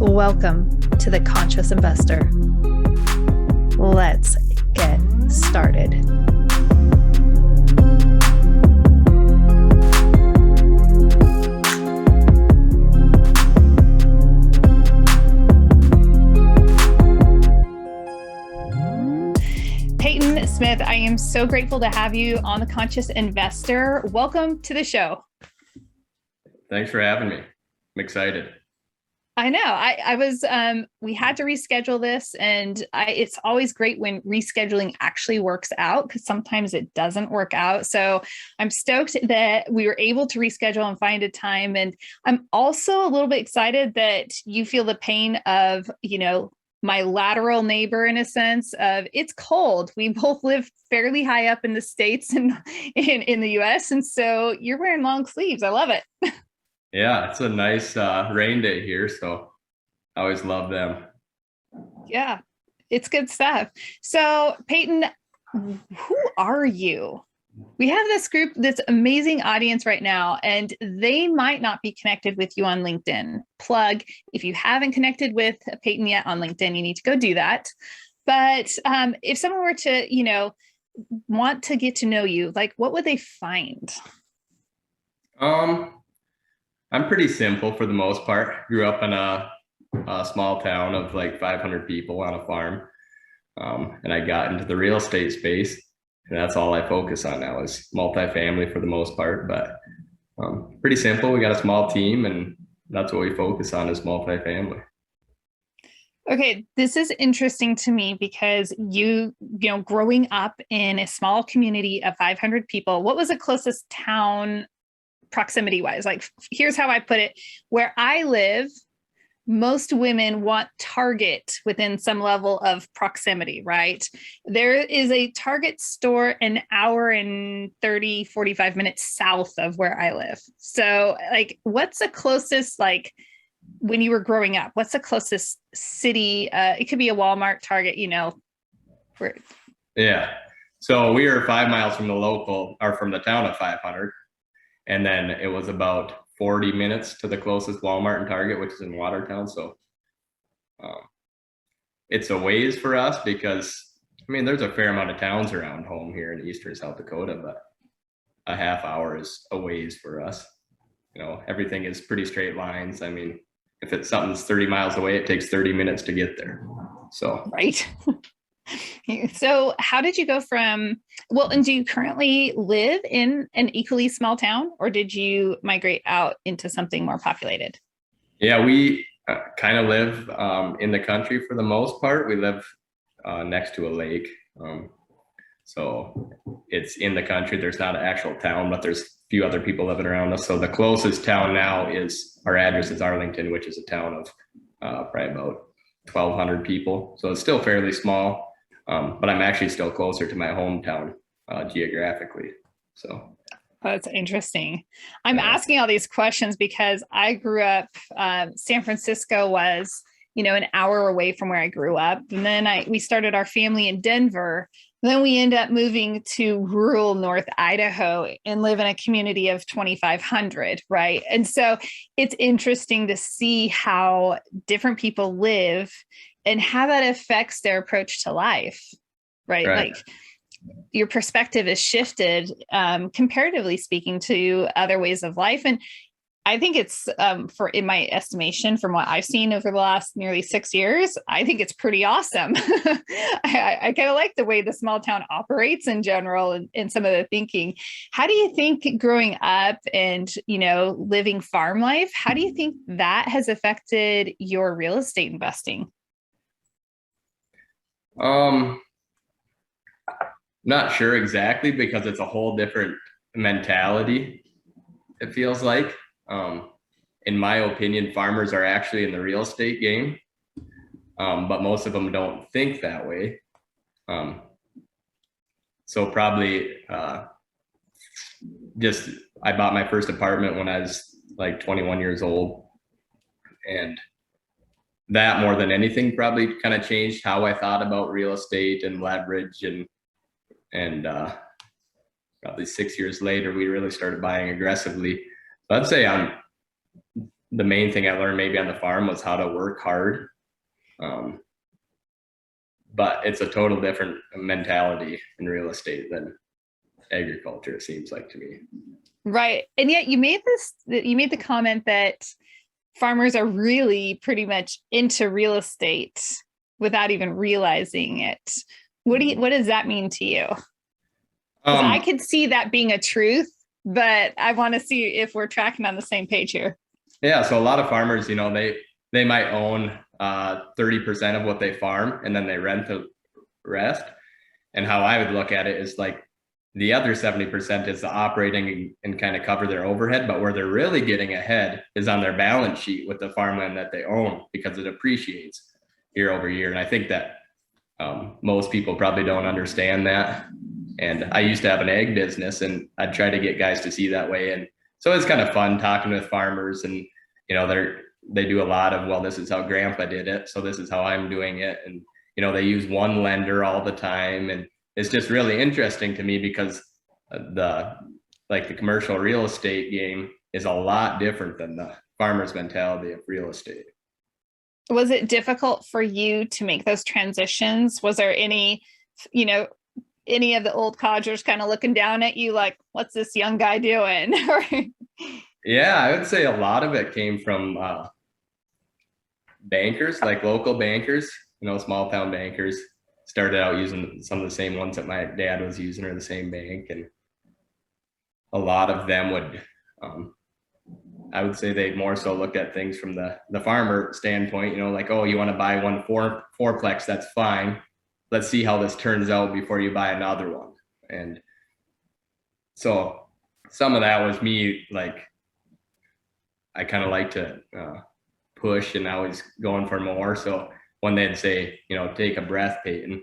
Welcome to the Conscious Investor. Let's get started. Peyton Smith, I am so grateful to have you on the Conscious Investor. Welcome to the show. Thanks for having me. I'm excited. I know. We had to reschedule this, and it's always great when rescheduling actually works out, because sometimes it doesn't work out. So I'm stoked that we were able to reschedule and find a time. And I'm also a little bit excited that you feel the pain of, my lateral neighbor, in a sense of it's cold. We both live fairly high up in the States and in the US. And so you're wearing long sleeves. I love it. Yeah, it's a nice rain day here, so I always love them. Yeah, it's good stuff. So, Peyton, who are you? We have this group, this amazing audience right now, and they might not be connected with you on LinkedIn. Plug, if you haven't connected with Peyton yet on LinkedIn, you need to go do that. But if someone were to, want to get to know you, like, what would they find? I'm pretty simple for the most part. Grew up in a small town of like 500 people on a farm. And I got into the real estate space, and that's all I focus on now is multifamily for the most part, but pretty simple. We got a small team, and that's what we focus on is multifamily. Okay, this is interesting to me because growing up in a small community of 500 people, what was the closest town proximity wise? Like, here's how I put it. Where I live, most women want Target within some level of proximity, right? There is a Target store an hour and 30, 45 minutes south of where I live. So like, what's the closest, like when you were growing up, what's the closest city? It could be a Walmart, Target, where. Yeah. So we were 5 miles from from the town of 500. And then it was about 40 minutes to the closest Walmart and Target, which is in Watertown. So it's a ways for us because, there's a fair amount of towns around home here in eastern South Dakota, but a half hour is a ways for us. Everything is pretty straight lines. If it's something's 30 miles away, it takes 30 minutes to get there. So right. So how did you go and do you currently live in an equally small town, or did you migrate out into something more populated? Yeah, we kind of live in the country for the most part. We live next to a lake. So it's in the country. There's not an actual town, but there's a few other people living around us. So the closest town now our address is Arlington, which is a town of probably about 1,200 people. So it's still fairly small. But I'm actually still closer to my hometown geographically. So that's interesting. I'm asking all these questions because I grew up, San Francisco was, an hour away from where I grew up. And then we started our family in Denver. Then we end up moving to rural North Idaho and live in a community of 2,500, right? And so it's interesting to see how different people live and how that affects their approach to life, right? Like your perspective is shifted, comparatively speaking, to other ways of life. And I think it's, in my estimation, from what I've seen over the last nearly 6 years, I think it's pretty awesome. I kind of like the way the small town operates in general and some of the thinking. How do you think growing up and, living farm life, how do you think that has affected your real estate investing? Not sure exactly because it's a whole different mentality, it feels like. In my opinion, farmers are actually in the real estate game, but most of them don't think that way. So probably I bought my first apartment when I was like 21 years old, and that more than anything probably kind of changed how I thought about real estate and leverage, and probably 6 years later we really started buying aggressively. So I'd say I'm the main thing I learned maybe on the farm was how to work hard. But it's a total different mentality in real estate than agriculture, it seems like to me. Right. And yet you made the comment that farmers are really pretty much into real estate without even realizing it. What does that mean to you? Because I could see that being a truth, but I want to see if we're tracking on the same page here. Yeah. So a lot of farmers, they might own 30% of what they farm and then they rent the rest. And how I would look at it is like the other 70% is the operating and kind of cover their overhead. But where they're really getting ahead is on their balance sheet with the farmland that they own, because it appreciates year over year. And I think that most people probably don't understand that. And I used to have an egg business, and I'd try to get guys to see that way. And so it's kind of fun talking with farmers, and they do a lot of, well, this is how grandpa did it, so this is how I'm doing it. And they use one lender all the time, and it's just really interesting to me because the commercial real estate game is a lot different than the farmer's mentality of real estate. Was it difficult for you to make those transitions? Was there any of the old codgers kind of looking down at you like, what's this young guy doing? Yeah, I would say a lot of it came from bankers, like local bankers, small town bankers. Started out using some of the same ones that my dad was using, or the same bank. And a lot of them would, I would say they more so looked at things from the farmer standpoint, like, oh, you want to buy one fourplex, that's fine. Let's see how this turns out before you buy another one. And so some of that was me, like, I kind of like to push and always going for more. So when they'd say, take a breath, Peyton,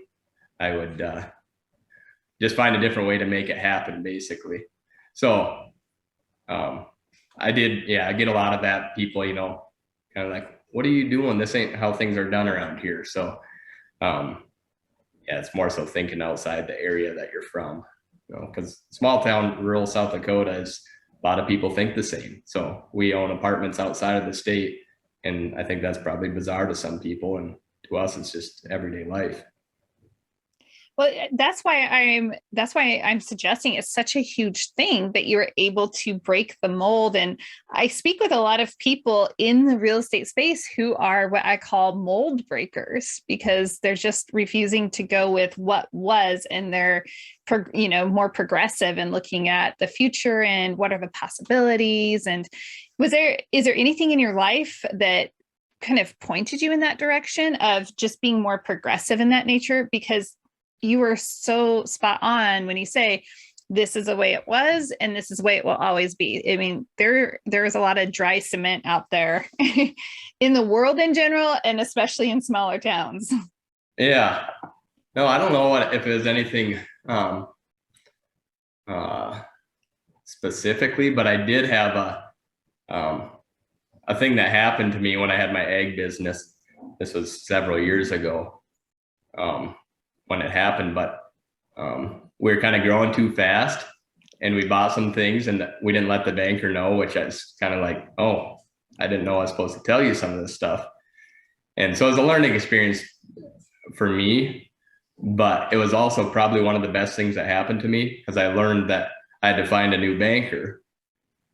I would just find a different way to make it happen, basically. So I get a lot of that. People, kind of like, what are you doing? This ain't how things are done around here. So it's more so thinking outside the area that you're from, because small town, rural South Dakota is, a lot of people think the same. So we own apartments outside of the state, and I think that's probably bizarre to some people, and to us, it's just everyday life. Well, that's why I'm suggesting it's such a huge thing that you're able to break the mold. And I speak with a lot of people in the real estate space who are what I call mold breakers, because they're just refusing to go with what was, and they're, more progressive and looking at the future and what are the possibilities. And is there anything in your life that kind of pointed you in that direction of just being more progressive in that nature? Because you were so spot on when you say this is the way it was and this is the way it will always be. I mean, there is a lot of dry cement out there in the world in general, and especially in smaller towns. Yeah. No, I don't know if it was anything specifically, but I did have a thing that happened to me when I had my egg business. This was several years ago. When it happened, but we were kind of growing too fast, and we bought some things and we didn't let the banker know, which I was kind of like, oh, I didn't know I was supposed to tell you some of this stuff. And so it was a learning experience for me, but it was also probably one of the best things that happened to me, because I learned that I had to find a new banker,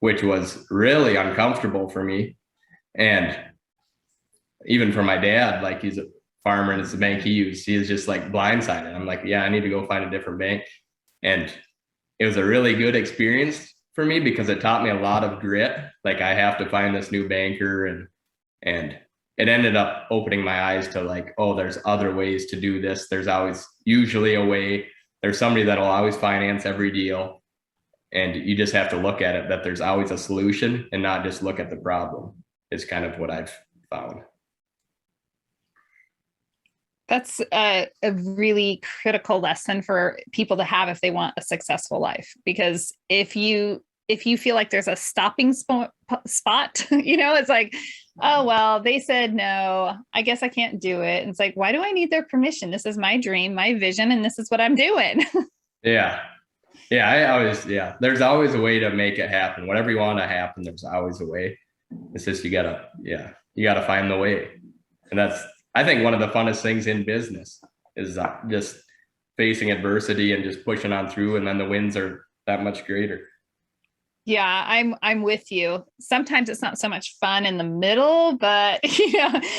which was really uncomfortable for me. And even for my dad, like, he's a farmer and it's the bank he used, he was just like blindsided. I'm like, yeah, I need to go find a different bank. And it was a really good experience for me because it taught me a lot of grit. Like, I have to find this new banker, and it ended up opening my eyes to like, oh, there's other ways to do this. There's always usually a way. There's somebody that'll always finance every deal. And you just have to look at it that there's always a solution and not just look at the problem. Is kind of what I've found. That's a really critical lesson for people to have if they want a successful life. Because if you feel like there's a stopping spot, it's like, oh, well, they said no, I guess I can't do it. And it's like, why do I need their permission? This is my dream, my vision, and this is what I'm doing. Yeah. There's always a way to make it happen. Whatever you want to happen, there's always a way. It's just, you gotta find the way. And that's, I think, one of the funnest things in business is just facing adversity and just pushing on through. And then the wins are that much greater. Yeah, I'm with you. Sometimes it's not so much fun in the middle, but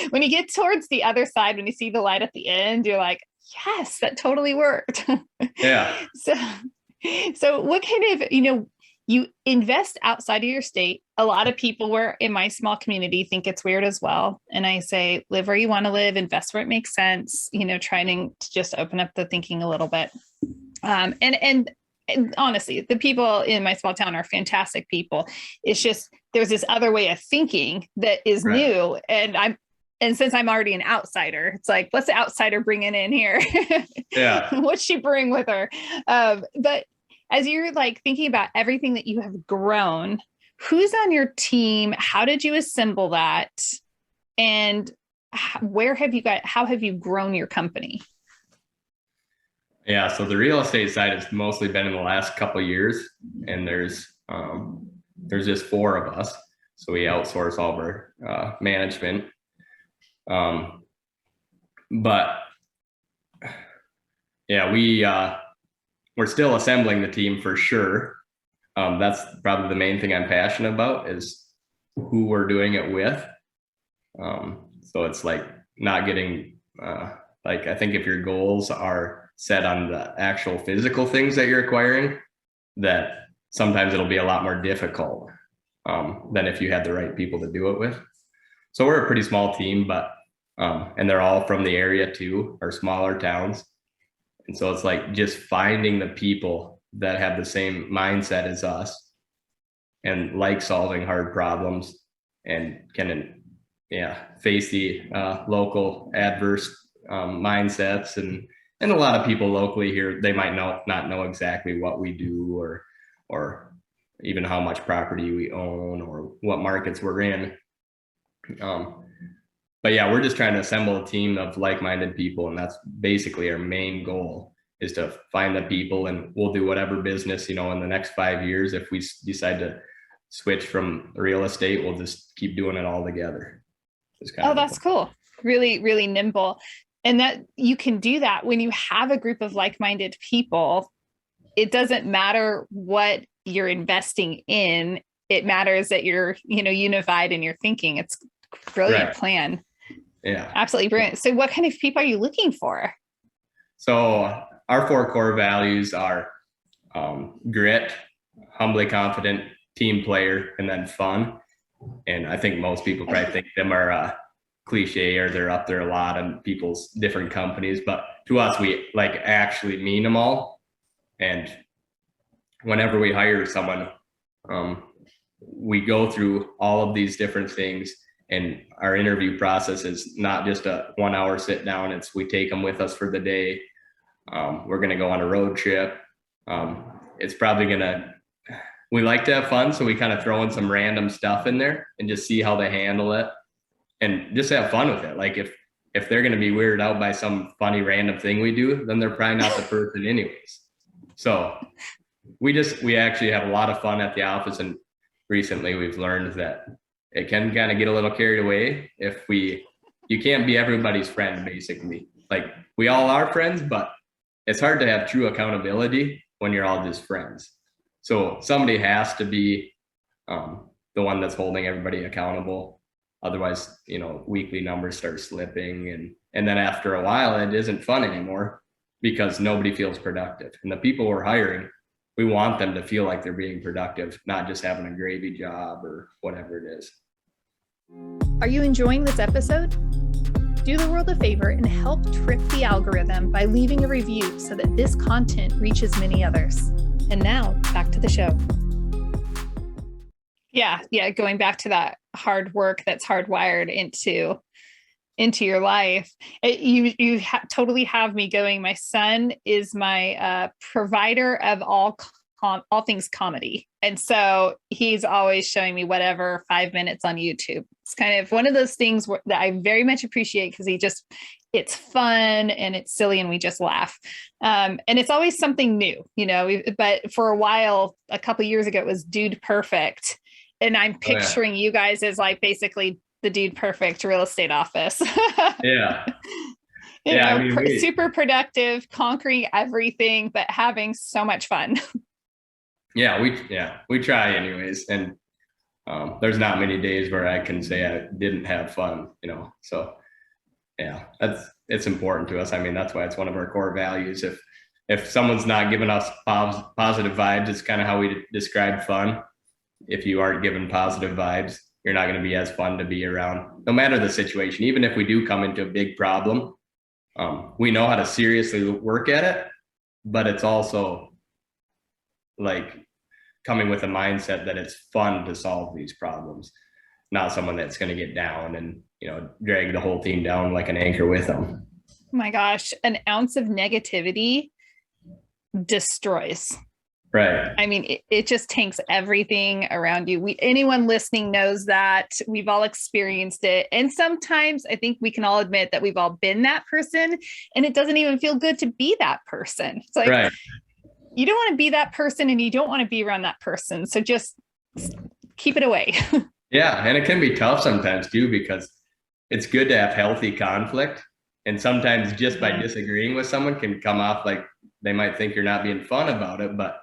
when you get towards the other side, when you see the light at the end, you're like, yes, that totally worked. Yeah. So what kind of, you invest outside of your state. A lot of people were in my small community think it's weird as well. And I say, live where you want to live, invest where it makes sense, trying to just open up the thinking a little bit. And honestly, the people in my small town are fantastic people. It's just, there's this other way of thinking that is Right. new. And since I'm already an outsider, it's like, what's the outsider bringing in here? Yeah. What's she bring with her? But as you're like thinking about everything that you have grown, who's on your team? How did you assemble that? And how have you grown your company? Yeah, so the real estate side has mostly been in the last couple of years, and there's just 4 of us, so we outsource all of our management. But yeah, we're still assembling the team for sure. That's probably the main thing I'm passionate about, is who we're doing it with. So it's like not getting like, I think if your goals are set on the actual physical things that you're acquiring, that sometimes it'll be a lot more difficult than if you had the right people to do it with. So we're a pretty small team, but and they're all from the area too, or smaller towns. And so it's like just finding the people that have the same mindset as us and like solving hard problems and can face the local adverse mindsets. And a lot of people locally here, they might not know exactly what we do, or even how much property we own, or what markets we're in. But yeah, we're just trying to assemble a team of like-minded people, and that's basically our main goal, is to find the people, and we'll do whatever business, in the next 5 years. If we decide to switch from real estate, we'll just keep doing it all together. That's cool. Really, really nimble. And that you can do that when you have a group of like-minded people. It doesn't matter what you're investing in. It matters that you're, unified in your thinking. It's a brilliant plan. Yeah. Absolutely brilliant. So what kind of people are you looking for? So our 4 core values are grit, humbly confident, team player, and then fun. And I think most people probably think them are cliche, or they're up there a lot in people's different companies, but to us, we like actually mean them all. And whenever we hire someone, we go through all of these different things, and our interview process is not just a 1-hour sit down. It's, we take them with us for the day. We're going to go on a road trip. It's probably we like to have fun, so we kind of throw in some random stuff in there and just see how they handle it, and just have fun with it. Like if they're going to be weirded out by some funny random thing we do, then they're probably not the person anyways. So we actually have a lot of fun at the office. And recently we've learned that it can kind of get a little carried away if you can't be everybody's friend, basically. Like, we all are friends, but it's hard to have true accountability when you're all just friends. So somebody has to be the one that's holding everybody accountable. Otherwise, weekly numbers start slipping, and then after a while, it isn't fun anymore because nobody feels productive. And the people we're hiring, we want them to feel like they're being productive, not just having a gravy job or whatever it is. Are you enjoying this episode? Do the world a favor and help trip the algorithm by leaving a review so that this content reaches many others. And now back to the show. Yeah. Going back to that hard work that's hardwired into your life. You totally have me going. My son is my provider of all things comedy. And so he's always showing me whatever 5 minutes on YouTube. It's kind of one of those things that I very much appreciate, because it's fun and it's silly and we just laugh. And it's always something new, but for a while, a couple of years ago, it was Dude Perfect. And I'm picturing you guys as like basically the dude perfect real estate office. Yeah. You know, I mean, super productive, conquering everything, but having so much fun. Yeah, we try anyways. And there's not many days where I can say I didn't have fun, you know. So yeah, it's important to us. I mean, that's why it's one of our core values. If someone's not giving us positive vibes, it's kind of how we describe fun. If you aren't given positive vibes, you're not going to be as fun to be around, no matter the situation. Even if we do come into a big problem, we know how to seriously work at it, but it's also like coming with a mindset that it's fun to solve these problems, not someone that's going to get down and, you know, drag the whole team down like an anchor with them. Oh my gosh, an ounce of negativity destroys. Right. I mean, it just tanks everything around you. Anyone listening knows that. We've all experienced it. And sometimes I think we can all admit that we've all been that person, and it doesn't even feel good to be that person. It's like, right. You don't want to be that person, and you don't want to be around that person. So just keep it away. Yeah. And it can be tough sometimes too, because it's good to have healthy conflict. And sometimes just by disagreeing with someone can come off like they might think you're not being fun about it. But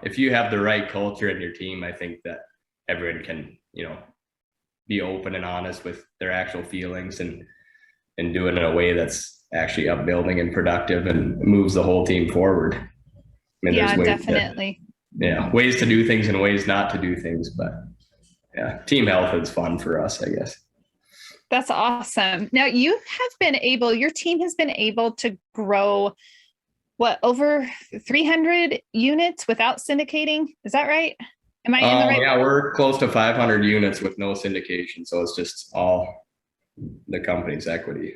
if you have the right culture in your team, I think that everyone can, you know, be open and honest with their actual feelings and do it in a way that's actually upbuilding and productive and moves the whole team forward. I mean, yeah, definitely. Ways to do things and ways not to do things. But yeah, team health is fun for us, I guess. That's awesome. Now your team has been able to grow over 300 units without syndicating? Is that right? Am I in the right? Yeah, we're close to 500 units with no syndication. So it's just all the company's equity.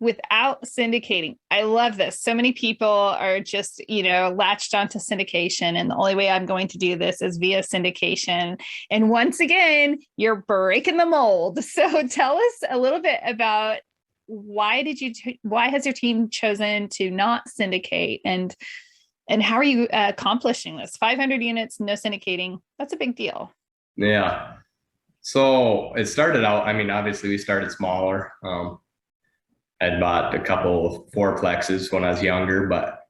Without syndicating. I love this. So many people are just, you know, latched onto syndication. And the only way I'm going to do this is via syndication. And once again, you're breaking the mold. So tell us a little bit about why has your team chosen to not syndicate, and how are you accomplishing this? 500 units, no syndicating. That's a big deal. Yeah. So it started out, I mean, obviously we started smaller. I'd bought a couple of fourplexes when I was younger, but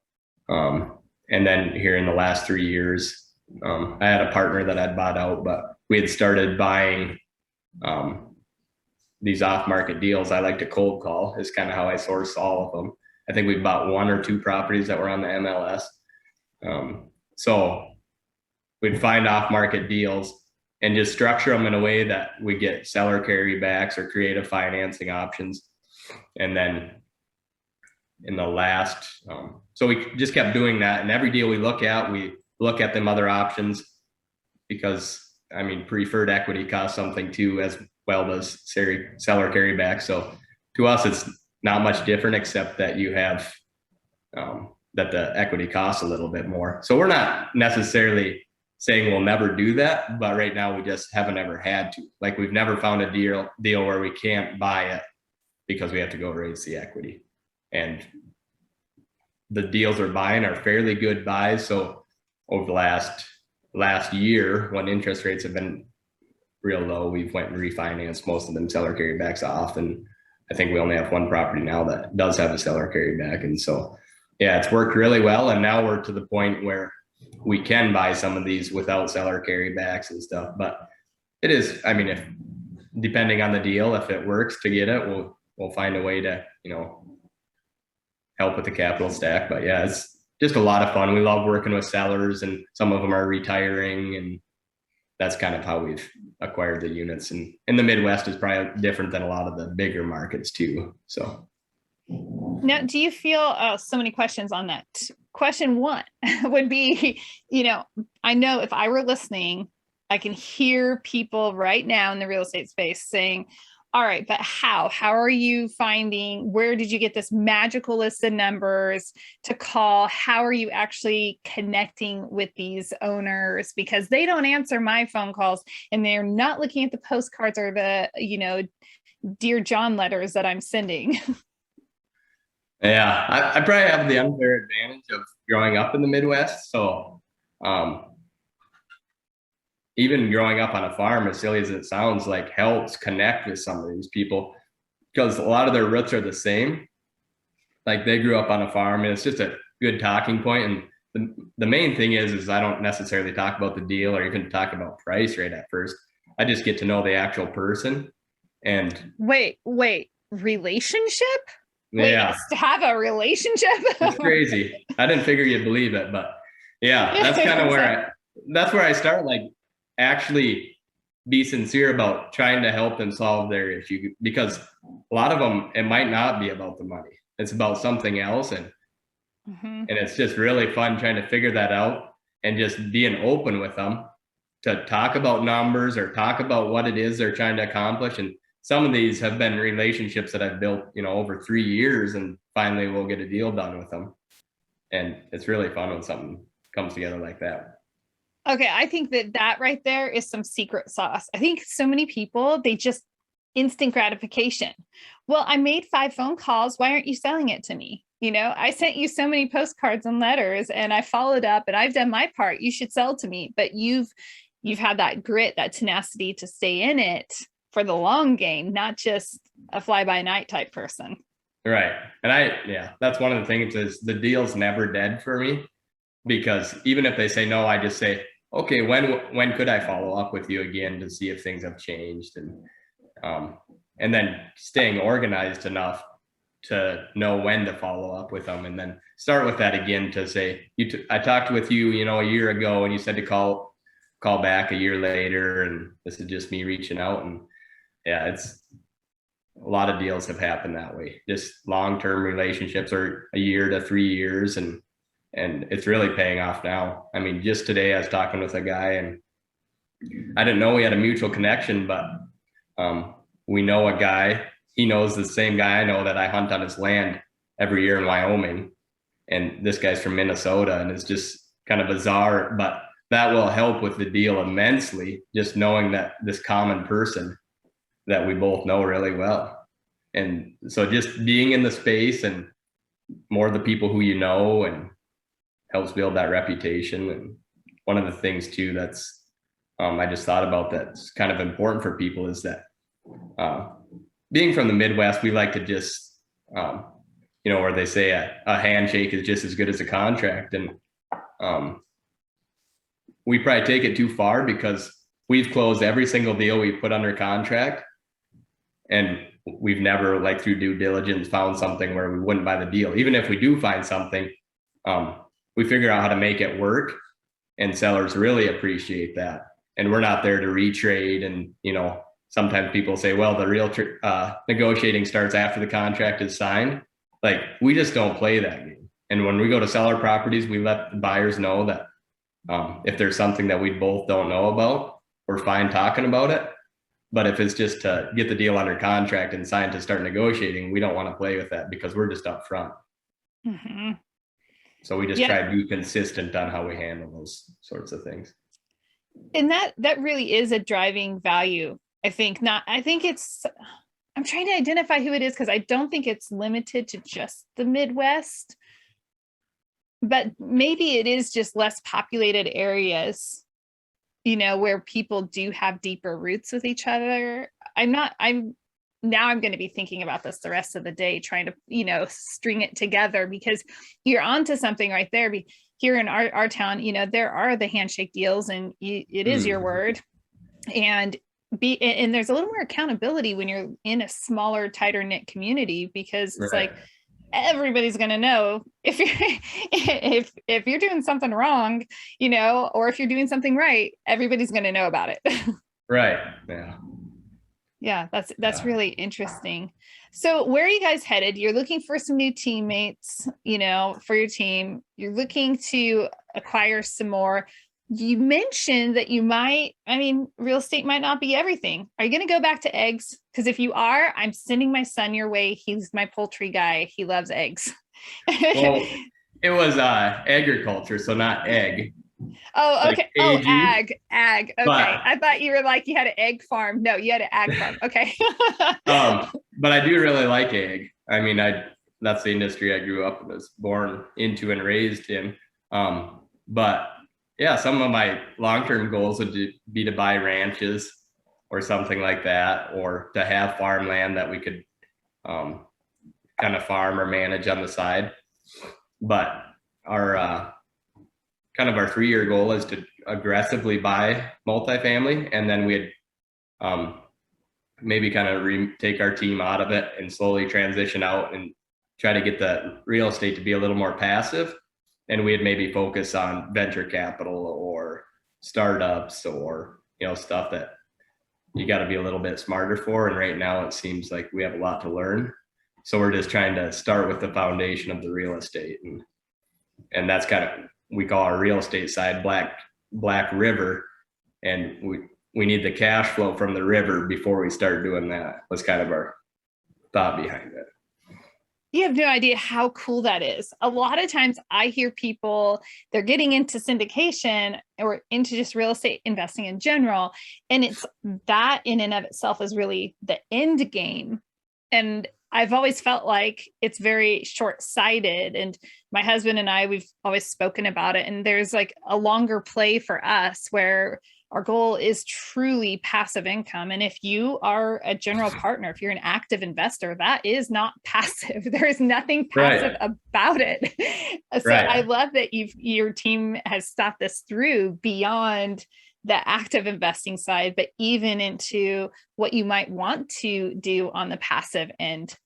and then here in the last 3 years, I had a partner that I'd bought out, but we had started buying these off-market deals. I like to cold call is kind of how I source all of them. I think we bought 1 or 2 properties that were on the MLS. So we'd find off-market deals and just structure them in a way that we get seller carrybacks or creative financing options. And then in the last, so we just kept doing that. And every deal we look at them other options, because I mean, preferred equity costs something too, as well as seller carryback. So to us, it's not much different, except that you have, that the equity costs a little bit more. So we're not necessarily saying we'll never do that, but right now we just haven't ever had to. Like, we've never found a deal where we can't buy it because we have to go raise the equity. And the deals we're buying are fairly good buys. So over the last year, when interest rates have been real low, we've went and refinanced most of them seller carrybacks off. And I think we only have 1 property now that does have a seller carryback. And so, yeah, it's worked really well. And now we're to the point where we can buy some of these without seller carrybacks and stuff. But it is, I mean, if depending on the deal, if it works to get it, we'll find a way to, you know, help with the capital stack. But yeah, it's just a lot of fun. We love working with sellers, and some of them are retiring, and that's kind of how we've acquired the units. And in the Midwest is probably different than a lot of the bigger markets too. So now, do you feel so many questions on that? Question 1 would be, you know, I know if I were listening, I can hear people right now in the real estate space saying, all right, but how are you finding, where did you get this magical list of numbers to call? How are you actually connecting with these owners? Because they don't answer my phone calls, and they're not looking at the postcards or the, you know, Dear John letters that I'm sending. Yeah, I probably have the unfair advantage of growing up in the Midwest. So even growing up on a farm, as silly as it sounds, like helps connect with some of these people because a lot of their roots are the same. Like they grew up on a farm, and it's just a good talking point. And the main thing is I don't necessarily talk about the deal or even talk about price right at first. I just get to know the actual person. And wait, relationship? yeah, Wait, to have a relationship? it's crazy. I didn't figure you'd believe it, but yeah, that's kind of that's where I start, like actually be sincere about trying to help them solve their issue, because a lot of them, it might not be about the money. It's about something else. And it's just really fun trying to figure that out and just being open with them to talk about numbers or talk about what it is they're trying to accomplish. And some of these have been relationships that I've built, over 3 years, and finally we'll get a deal done with them. And it's really fun when something comes together like that. Okay, I think that right there is some secret sauce. I think so many people, they just instant gratification. Well, I made 5 phone calls. Why aren't you selling it to me? I sent you so many postcards and letters, and I followed up, and I've done my part. You should sell to me. But you've had that grit, that tenacity to stay in it for the long game, not just a fly by night type person. Right. And that's one of the things is the deal's never dead for me, because even if they say no, I just say, okay, when could I follow up with you again to see if things have changed? And then staying organized enough to know when to follow up with them, and then start with that again to say, I talked with you, a year ago, and you said to call back a year later, and this is just me reaching out. And yeah, it's a lot of deals have happened that way, just long-term relationships, or a year to 3 years. And it's really paying off now. I mean, just today I was talking with a guy, and I didn't know we had a mutual connection, but we know a guy. He knows the same guy I know that I hunt on his land every year in Wyoming. And this guy's from Minnesota, and it's just kind of bizarre, but that will help with the deal immensely, just knowing that this common person that we both know really well. And so just being in the space and more of the people who and helps build that reputation. And one of the things too that's I just thought about that's kind of important for people is that being from the Midwest, we like to just where they say a handshake is just as good as a contract. And we probably take it too far, because we've closed every single deal we put under contract, and we've never, like through due diligence, found something where we wouldn't buy the deal. Even if we do find something, we figure out how to make it work, and sellers really appreciate that. And we're not there to retrade. And sometimes people say, well, the real negotiating starts after the contract is signed. Like, we just don't play that game. And when we go to sell our properties, we let the buyers know that if there's something that we both don't know about, we're fine talking about it. But if it's just to get the deal under contract and sign to start negotiating, we don't want to play with that, because we're just up front. Mm-hmm. So we just try to be consistent on how we handle those sorts of things. And that really is a driving value. I'm trying to identify who it is, because I don't think it's limited to just the Midwest, but maybe it is just less populated areas, where people do have deeper roots with each other. I'm going to be thinking about this the rest of the day, trying to, string it together, because you're onto something right there. Here in our town, there are the handshake deals, and it is your word. And there's a little more accountability when you're in a smaller, tighter knit community, because it's like everybody's going to know if you're if you're doing something wrong, or if you're doing something right, everybody's going to know about it. Right. Yeah, that's really interesting. So where are you guys headed? You're looking for some new teammates, for your team. You're looking to acquire some more. You mentioned that real estate might not be everything. Are you going to go back to eggs? Because if you are, I'm sending my son your way. He's my poultry guy. He loves eggs. Well, it was agriculture, so not egg. Oh, okay. Like Ag. Okay. But I thought you were like, you had an egg farm. No, you had an ag farm. Okay. But I do really like egg. I mean, that's the industry I grew up and was born into and raised in. But yeah, some of my long-term goals would be to buy ranches or something like that, or to have farmland that we could um, kind of farm or manage on the side. But our kind of our 3-year goal is to aggressively buy multifamily, and then we'd um, maybe kind of take our team out of it and slowly transition out and try to get the real estate to be a little more passive. And we'd maybe focus on venture capital or startups or, you know, stuff that you got to be a little bit smarter for. And right now it seems like we have a lot to learn. So we're just trying to start with the foundation of the real estate. And that's kind of, we call our real estate side Black River. And we need the cash flow from the river before we start doing that, was kind of our thought behind it. You have no idea how cool that is. A lot of times I hear people, they're getting into syndication or into just real estate investing in general. And it's that in and of itself is really the end game. And I've always felt like it's very short-sighted. And my husband and I, we've always spoken about it. And there's like a longer play for us where our goal is truly passive income. And if you are a general partner, if you're an active investor, that is not passive. There is nothing passive about it. So I love that your team has thought this through beyond the active investing side, but even into what you might want to do on the passive end.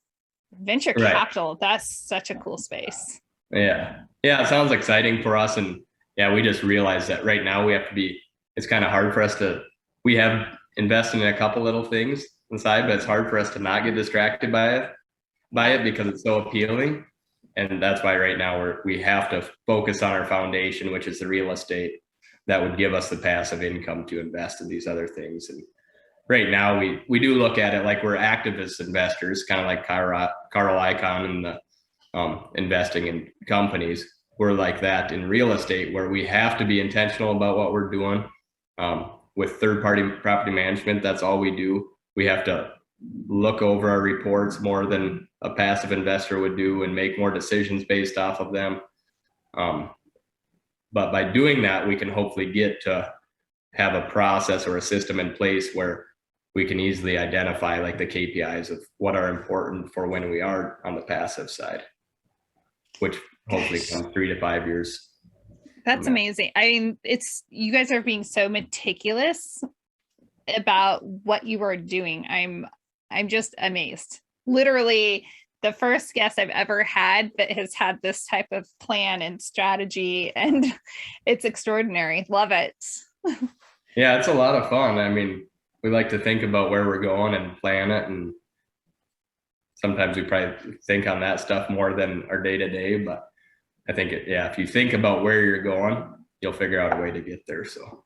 Venture capital, that's such a cool space. Yeah. Yeah, it sounds exciting for us. And yeah, we just realized that right now we have to be, it's kind of hard for us to, we have invested in a couple little things inside, but it's hard for us to not get distracted by it because it's so appealing. And that's why right now we have to focus on our foundation, which is the real estate that would give us the passive income to invest in these other things. And right now we do look at it like we're activist investors, kind of like Carl Icahn and the investing in companies. We're like that in real estate, where we have to be intentional about what we're doing. With third-party property management, that's all we do. We have to look over our reports more than a passive investor would do and make more decisions based off of them. But by doing that, we can hopefully get to have a process or a system in place where we can easily identify like the KPIs of what are important for when we are on the passive side, which hopefully comes 3 to 5 years. That's amazing. I mean, you guys are being so meticulous about what you are doing. I'm just amazed. Literally the first guest I've ever had that has had this type of plan and strategy, and it's extraordinary. Love it. Yeah, it's a lot of fun. I mean, we like to think about where we're going and plan it. And sometimes we probably think on that stuff more than our day-to-day, but I think, if you think about where you're going, you'll figure out a way to get there. So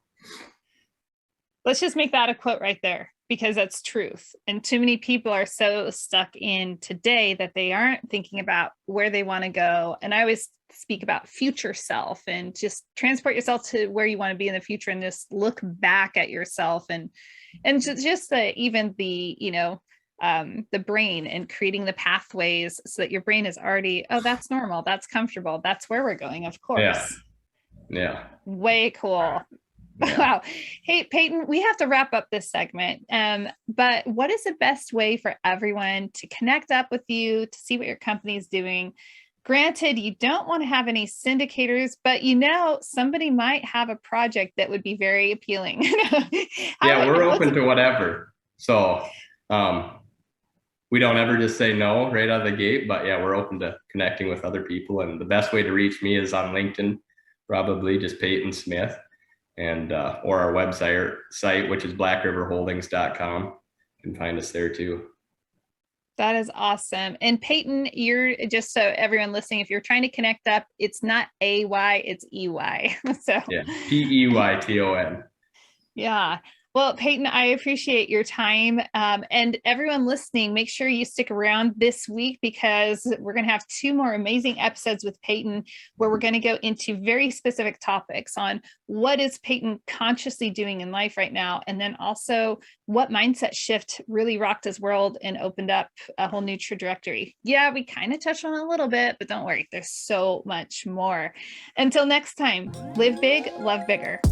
let's just make that a quote right there, because that's truth. And too many people are so stuck in today that they aren't thinking about where they want to go. And I always speak about future self, and just transport yourself to where you want to be in the future, and just look back at yourself and just even the, the brain, and creating the pathways so that your brain is already, oh, that's normal, that's comfortable, that's where we're going. Of course. Yeah. Way cool. Yeah. Wow. Hey, Peyton, we have to wrap up this segment. But what is the best way for everyone to connect up with you, to see what your company is doing? Granted, you don't want to have any syndicators, but somebody might have a project that would be very appealing. We're open to whatever. So we don't ever just say no right out of the gate, but we're open to connecting with other people. And the best way to reach me is on LinkedIn, probably just Peyton Smith, and or our website, which is blackriverholdings.com. You can find us there too. That is awesome. And Peyton, you're, just so everyone listening, if you're trying to connect up, it's not AY, it's EY. So Peyton. Yeah. Well, Peyton, I appreciate your time. And everyone listening, make sure you stick around this week because we're going to have 2 more amazing episodes with Peyton where we're going to go into very specific topics on what is Peyton consciously doing in life right now. And then also what mindset shift really rocked his world and opened up a whole new trajectory. Yeah, we kind of touched on it a little bit, but don't worry, there's so much more. Until next time, live big, love bigger.